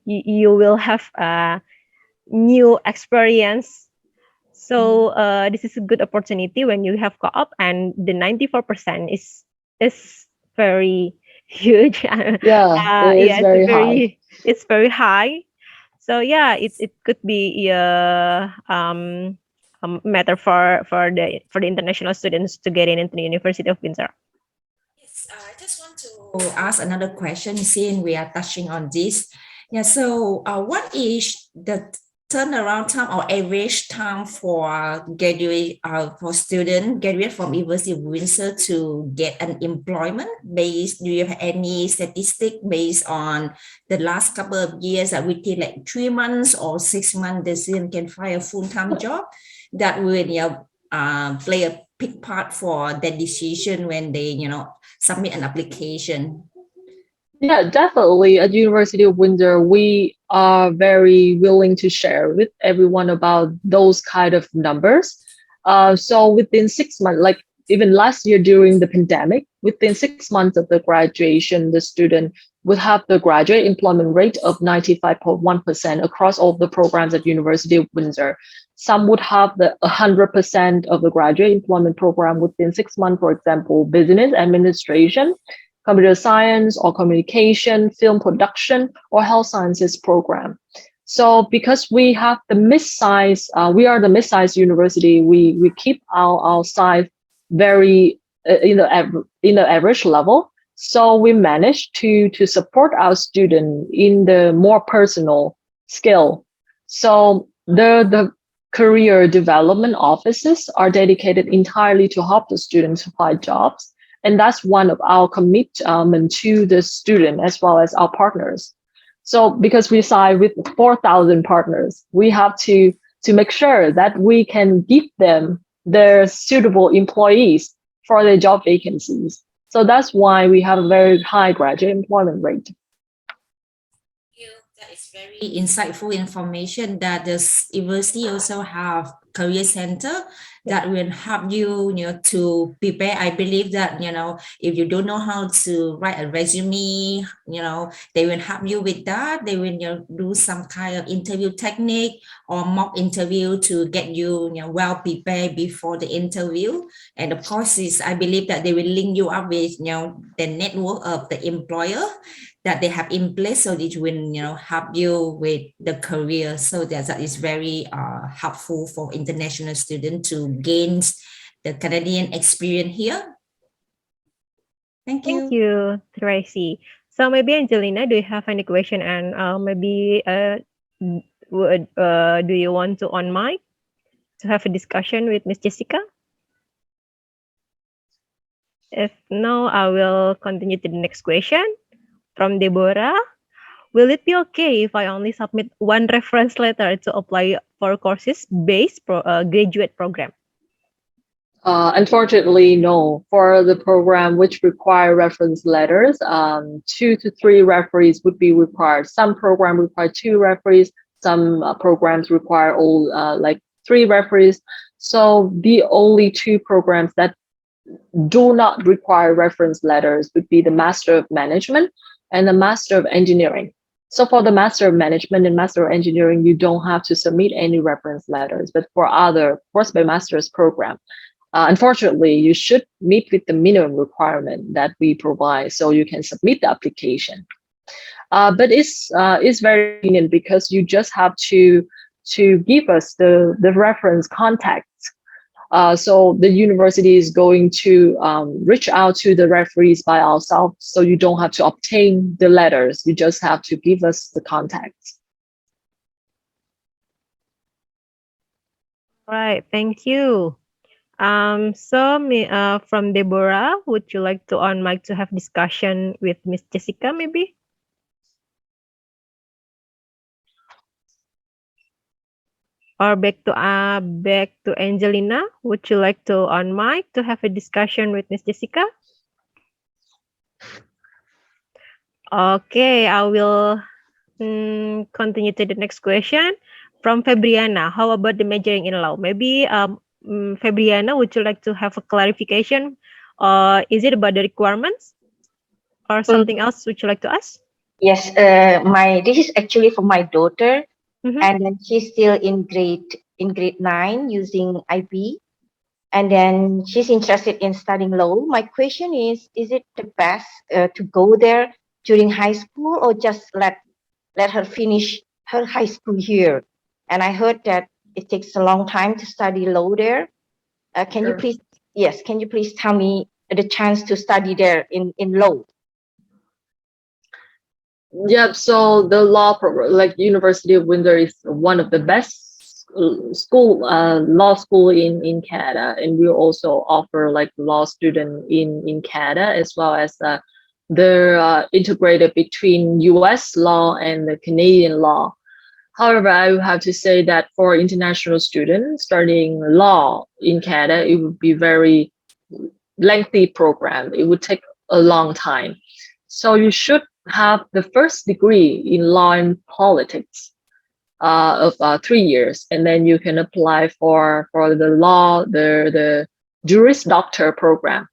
you will have a new experience. So this is a good opportunity when you have co-op, and the 94% is very huge. It's very high. So yeah, it could be a matter for the international students to get into the University of Windsor. I just want to ask another question since we are touching on this. Yeah, so what is the turnaround time or average time for student graduate from University of Windsor to get an employment based? Do you have any statistic based on the last couple of years that within like 3 months or 6 months the student can find a full-time job that will play a big part for that decision when they submit an application? Yeah, definitely. At University of Windsor, we are very willing to share with everyone about those kind of numbers. So within 6 months, like even last year during the pandemic, within 6 months of the graduation, the student would have the graduate employment rate of 95.1% across all the programs at University of Windsor. Some would have the 100% of the graduate employment program within 6 months, for example, business administration, computer science or communication, film production, or health sciences program. So because we have the mid-size, we are the mid-size university, we keep our size very in the average level. So we managed to support our student in the more personal skill. So the career development offices are dedicated entirely to help the students find jobs. And that's one of our commitment to the student as well as our partners. So because we sign with 4,000 partners, we have to make sure that we can give them their suitable employees for their job vacancies. So that's why we have a very high graduate employment rate. That is very insightful information that the university also have career center that will help you, to prepare. I believe that, if you don't know how to write a resume, they will help you with that. They will, do some kind of interview technique or mock interview to get you, well prepared before the interview. And of course, I believe that they will link you up with, the network of the employer that they have in place, so it will help you with the career. So that is very helpful for international students to gain the Canadian experience here. Thank you. Thank you, Tracy. So maybe Angelina, do you have any question, and maybe do you want to on mic to have a discussion with Miss Jessica? If no, I will continue to the next question from Deborah. Will it be okay if I only submit one reference letter to apply for courses-based graduate program? Unfortunately, no. For the program which require reference letters, 2 to 3 referees would be required. Some programs require 2 referees. Some programs require all 3 referees. So the only 2 programs that do not require reference letters would be the Master of Management and the Master of Engineering. So for the Master of Management and Master of Engineering, you don't have to submit any reference letters. But for other postgrad master's program, unfortunately, you should meet with the minimum requirement that we provide, so you can submit the application. But it's very convenient because you just have to give us the reference contacts. So the university is going to reach out to the referees by ourselves, so you don't have to obtain the letters. You just have to give us the contacts. Right, thank you. From Deborah, would you like to on mic to have discussion with Miss Jessica, maybe? Or back to Angelina, would you like to on mic to have a discussion with Miss Jessica? Okay, I will continue to the next question from Fabriana. How about the majoring in law? Maybe Fabriana, would you like to have a clarification? Is it about the requirements or something else would you like to ask? Yes, this is actually for my daughter, and then she's still in grade 9 using IB, and then she's interested in studying law. My question is it the best to go there during high school, or just let her finish her high school here? And I heard that it takes a long time to study law there. Can you please tell me the chance to study there in law? Yeah, so the law program, like University of Windsor, is one of the best law school in Canada, and we also offer like law student in Canada, as well as they're integrated between U.S. law and the Canadian law. However, I would have to say that for international students studying law in Canada, it would be very lengthy program. It would take a long time. So you should have the first degree in law and politics of 3 years, and then you can apply for the Juris Doctor program.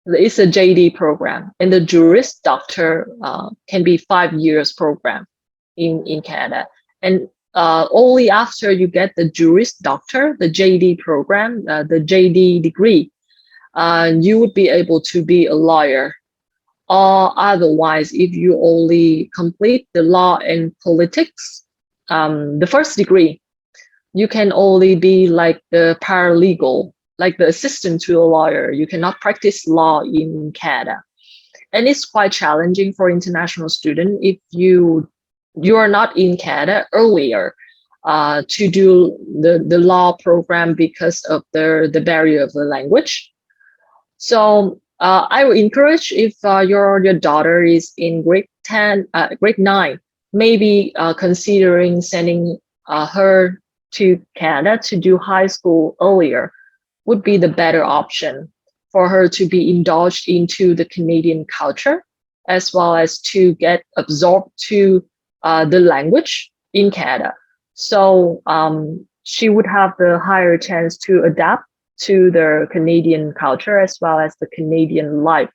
It's a JD program, and the Juris Doctor can be 5 years program in Canada. And only after you get the Juris Doctor, the JD program, the JD degree, you would be able to be a lawyer. Or otherwise, if you only complete the law and politics, the first degree, you can only be like the paralegal, like the assistant to a lawyer. You cannot practice law in Canada. And it's quite challenging for international students if you are not in Canada earlier to do the law program because of the barrier of the language. So I would encourage, if your daughter is in grade 9, maybe considering sending her to Canada to do high school earlier would be the better option for her to be indulged into the Canadian culture, as well as to get absorbed to the language in Canada. So she would have the higher chance to adapt to the Canadian culture as well as the Canadian life.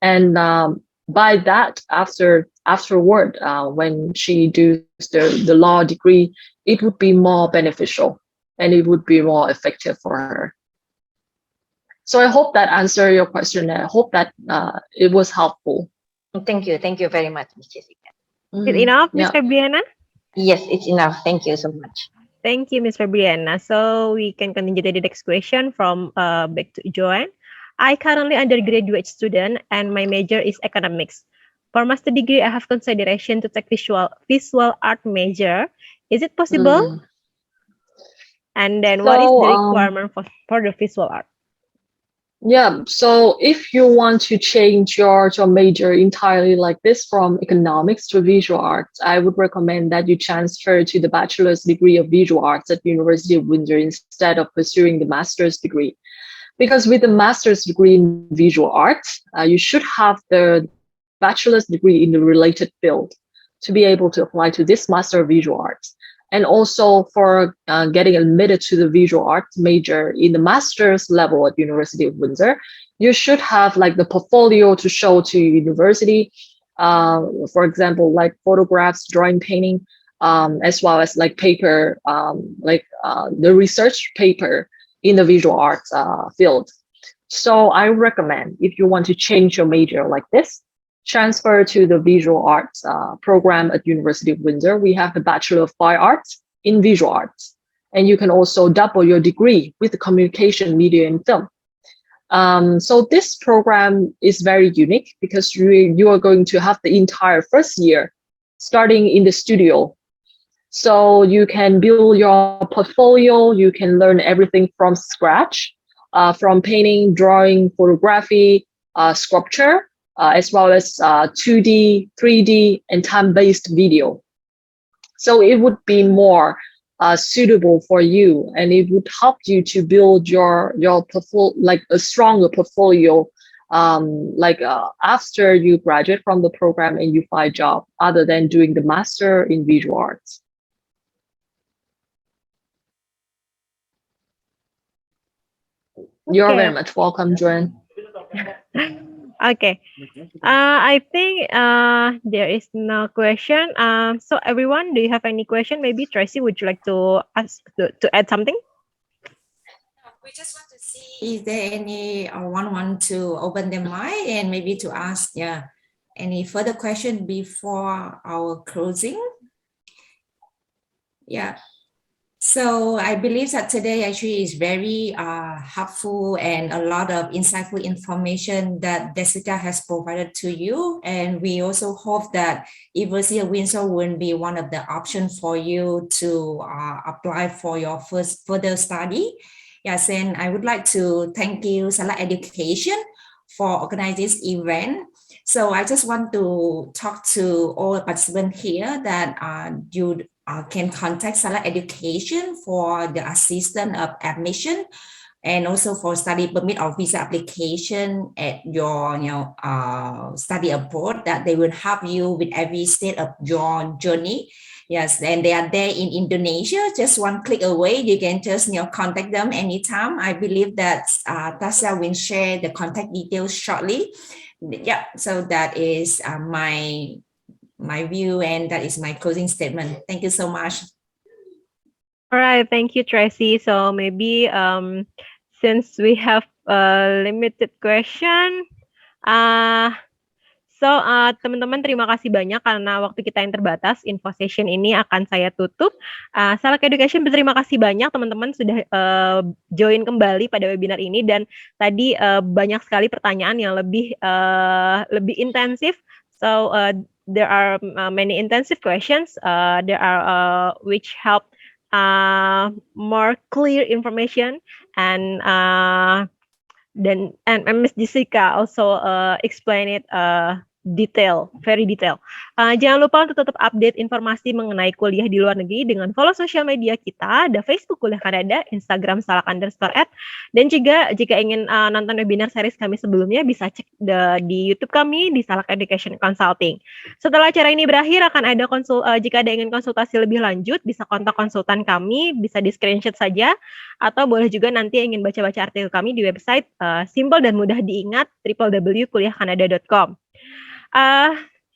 And by that, afterward, when she does the law degree, it would be more beneficial and it would be more effective for her. So I hope that answered your question. I hope that it was helpful. Thank you very much, Ms. Jessica. Is it enough, Ms. Febriana? Yes, it's enough. Thank you so much. Thank you, Ms. Febriana. So we can continue to the next question from back to Joanne. I currently undergraduate student and my major is economics. For master degree, I have consideration to take visual art major. Is it possible? And then what is the requirement for the visual art? Yeah, so if you want to change your major entirely like this from economics to visual arts, I would recommend that you transfer to the bachelor's degree of visual arts at University of Windsor instead of pursuing the master's degree. Because with the master's degree in visual arts, you should have the bachelor's degree in the related field to be able to apply to this master of visual arts. And also for getting admitted to the visual arts major in the master's level at University of Windsor, you should have like the portfolio to show to university, for example, like photographs, drawing, painting, as well as like paper, the research paper in the visual arts field. So I recommend if you want to change your major like this, transfer to the visual arts program at University of Windsor. We have the Bachelor of Fine Arts in Visual Arts. And you can also double your degree with the communication, media, and film. So this program is very unique because you are going to have the entire first year starting in the studio. So you can build your portfolio, you can learn everything from scratch, from painting, drawing, photography, sculpture, as well as 2D, 3D, and time-based video. So it would be more suitable for you, and it would help you to build your portfolio, like a stronger portfolio, after you graduate from the program and you find a job, other than doing the master in visual arts. You're very much welcome, Joanne. Okay. I think there is no question. So everyone, do you have any question? Maybe Tracy, would you like to ask to add something? We just want to see if there anyone want to open their mic and maybe to ask any further question before our closing. Yeah. So I believe that today actually is very helpful and a lot of insightful information that Jessica has provided to you. And we also hope that University of Windsor will be one of the options for you to apply for your further study. Yes, and I would like to thank you, Salak Education, for organizing this event. So I just want to talk to all participants here that you can contact Salak Education for the assistance of admission and also for study permit or visa application at your study abroad, that they will help you with every stage of your journey. Yes, and they are there in Indonesia, just one click away. You can just contact them anytime. I believe that Tasha will share the contact details shortly. Yeah, so that is my view, and that is my closing statement. Thank you so much. All right, thank you, Tracy. So maybe since we have a limited question, teman-teman terima kasih banyak karena waktu kita yang terbatas. Info session ini akan saya tutup. Salak Education berterima kasih banyak teman-teman sudah join kembali pada webinar ini, dan tadi banyak sekali pertanyaan yang lebih intensif. So there are many intensive questions. There are which help more clear information, and Miss Jessica also explain it detail, very detail. Jangan lupa untuk tetap update informasi mengenai kuliah di luar negeri dengan follow sosial media kita, ada Facebook Kuliah Kanada, Instagram Salak_@, dan juga jika ingin nonton webinar series kami sebelumnya bisa cek di YouTube kami di Salak Education Consulting. Setelah acara ini berakhir akan ada jika ada ingin konsultasi lebih lanjut bisa kontak konsultan kami, bisa di screenshot saja atau boleh juga nanti ingin baca-baca artikel kami di website simple dan mudah diingat www.kuliahkanada.com.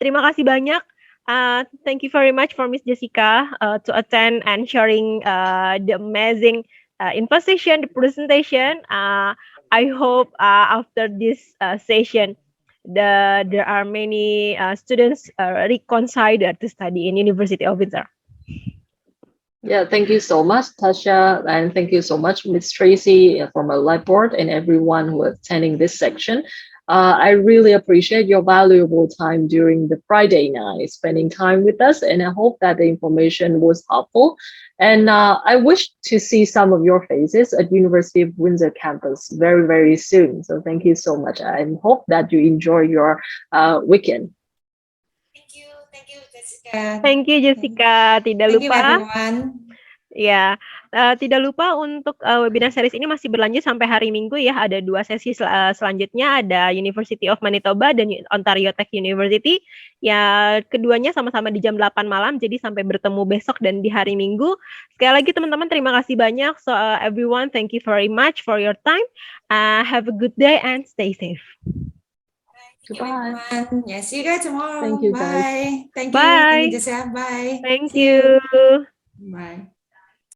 Terima kasih banyak. Thank you very much for Miss Jessica to attend and sharing the amazing info session, the presentation. I hope after this session, there are many students reconciled to study in University of Windsor. Yeah, thank you so much, Tasha, and thank you so much, Miss Tracy, from our live board and everyone who is attending this section. I really appreciate your valuable time during the Friday night, spending time with us, and I hope that the information was helpful. And I wish to see some of your faces at University of Windsor campus very, very soon. So thank you so much. I hope that you enjoy your weekend. Thank you, Jessica. Thank you, Jessica. Tidak Thank you, lupa. everyone. Ya, tidak lupa untuk webinar series ini masih berlanjut sampai hari Minggu ya. Ada 2 sesi selanjutnya, ada University of Manitoba dan Ontario Tech University. Ya, keduanya sama-sama di jam 8 malam, jadi sampai bertemu besok dan di hari Minggu. Sekali lagi teman-teman, terima kasih banyak. So everyone, thank you very much for your time. Have a good day and stay safe. Goodbye. Yeah, see you guys tomorrow. Thank you, guys. Bye. Thank you. Bye. Thank you, Jessica. Bye. Thank See you. Bye.